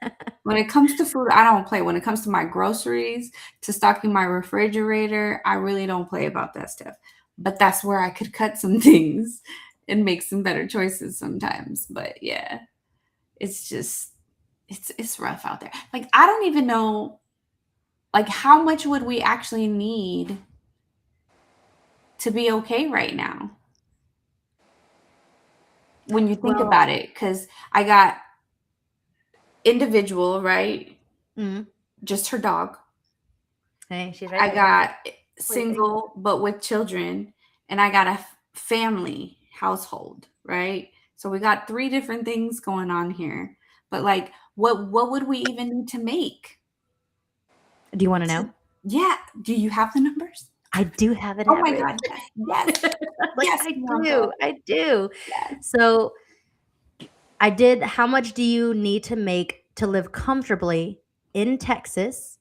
When it comes to food, I don't play. When it comes to my groceries, to stocking my refrigerator, I really don't play about that stuff. But that's where I could cut some things and make some better choices sometimes. But yeah, it's just it's rough out there. Like I don't even know like how much would we actually need to be okay right now? When you think about it, because I got individual, right? Mhm. Just her dog. Hey, she's right I there. got single but with children, and I got a family household, right? So we got 3 different things going on here. But like what would we even need to make? Do you want to know? Yeah. Do you have the numbers? I do have it. Oh my God. Yes. Like Yes, I Bianca. do. Yes. So I did. How much do you need to make to live comfortably in Texas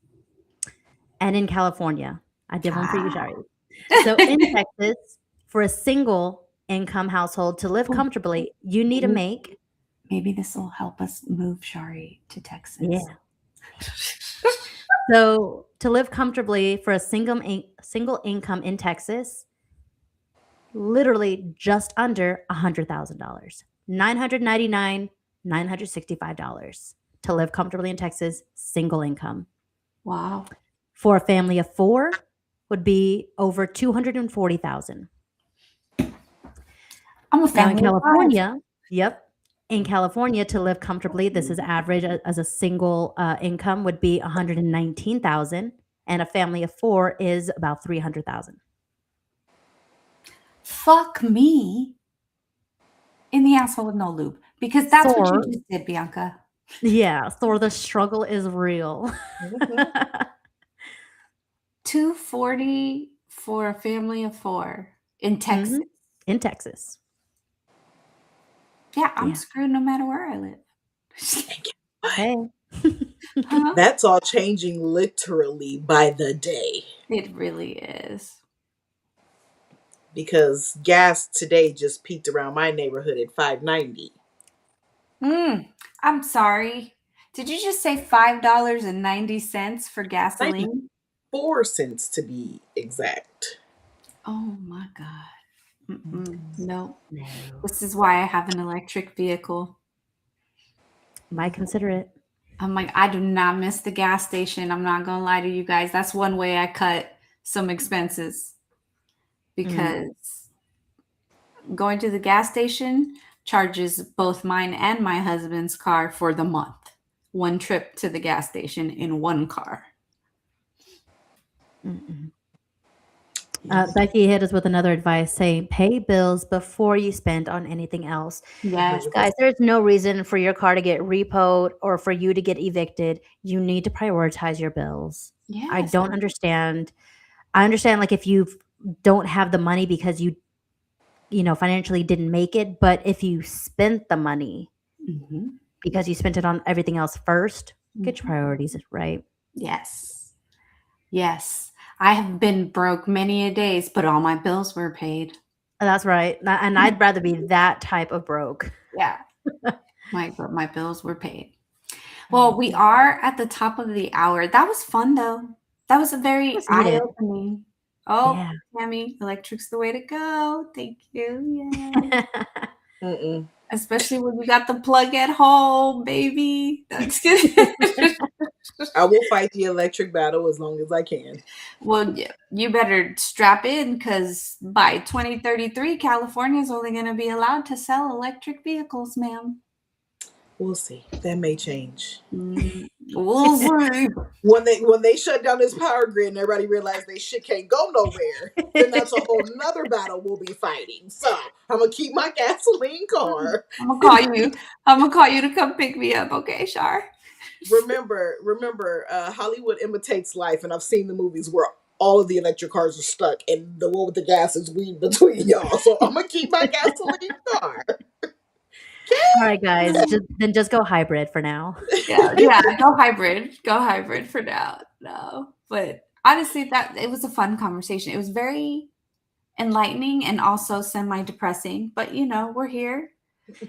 and in California? I did one for you, Shari. So in Texas, for a single income household to live comfortably, you need to make. Maybe this will help us move Shari to Texas. Yeah. So to live comfortably for a single income in Texas, literally just under $100,000, $965 to live comfortably in Texas, single income. Wow. For a family of 4 would be over $240,000. I'm a Now family in of 5. California, in California to live comfortably, this is average as a single income would be $119,000, and a family of 4 is about $300,000. Fuck me in the asshole with no lube, because that's what you just did, Bianca. Yeah, Thor, the struggle is real. $240 for a family of 4 in Texas. In Texas. Yeah, I'm Yeah. screwed no matter where I live. Hey. Huh? That's all changing literally by the day. It really is. Because gas today just peaked around my neighborhood at $5.90. I'm sorry. Did you just say $5.90 for gasoline? 94 cents to be exact. Oh my God. No. No. This is why I have an electric vehicle. Might consider it. I'm like, I do not miss the gas station. I'm not going to lie to you guys. That's one way I cut some expenses because going to the gas station charges both mine and my husband's car for the month. One trip to the gas station in one car. Becky hit us with another advice saying pay bills before you spend on anything else. Yes. Guys, there's no reason for your car to get repoed or for you to get evicted. You need to prioritize your bills. Yes. I don't understand. I understand like if you don't have the money because you financially didn't make it, but if you spent the money because you spent it on everything else first, get your priorities right. Yes. Yes. I have been broke many a days, but all my bills were paid. That's right. And I'd rather be that type of broke. Yeah. My bills were paid. Well, we are at the top of the hour. That was fun, though. That was a very eye-opening. Oh, yeah. Tammy, electric's the way to go. Thank you. Yeah. Especially when we got the plug at home, baby. That's good. I will fight the electric battle as long as I can. Well, you better strap in because by 2033, California is only going to be allowed to sell electric vehicles, ma'am. We'll see. That may change. We'll see. When they shut down this power grid and everybody realized they shit can't go nowhere, then that's a whole nother battle we'll be fighting. So I'm gonna keep my gasoline car. I'm gonna call you. I'm gonna call you to come pick me up, okay, Shar? Remember, Hollywood imitates life, and I've seen the movies where all of the electric cars are stuck, and the one with the gas is weaved between y'all. So I'm gonna keep my gasoline car. All right, guys, just go hybrid for now. Yeah, go hybrid. Go hybrid for now. No, but honestly, it was a fun conversation. It was very enlightening and also semi-depressing. But we're here.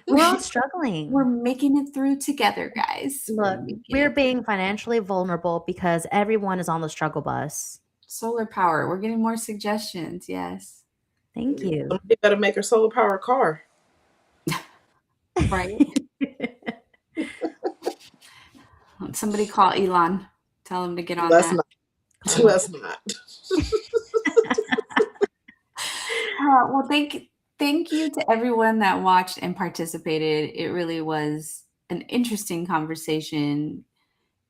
We're all struggling. We're making it through together, guys. Look, we're being financially vulnerable because everyone is on the struggle bus. Solar power. We're getting more suggestions. Yes. Thank you. Somebody better make a solar power car. Right. Somebody call Elon. Tell him to get on that. Let's not. Well, thank you to everyone that watched and participated. It really was an interesting conversation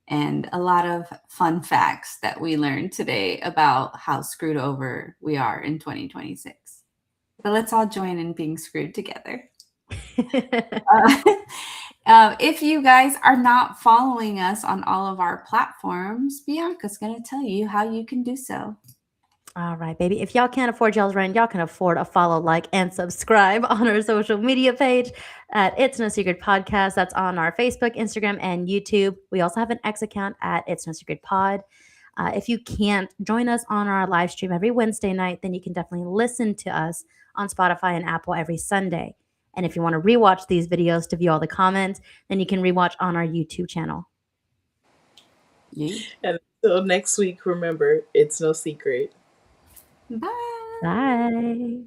and a lot of fun facts that we learned today about how screwed over we are in 2026. But let's all join in being screwed together. If you guys are not following us on all of our platforms, Bianca's going to tell you how you can do so. All right, baby. If y'all can't afford y'all's rent, y'all can afford a follow, like, and subscribe on our social media page at It's No Secret Podcast. That's on our Facebook, Instagram, and YouTube. We also have an X account at It's No Secret Pod. If you can't join us on our live stream every Wednesday night, then you can definitely listen to us on Spotify and Apple every Sunday. And if you want to rewatch these videos to view all the comments, then you can rewatch on our YouTube channel. Yeah. And until next week, remember, it's no secret. Bye. Bye.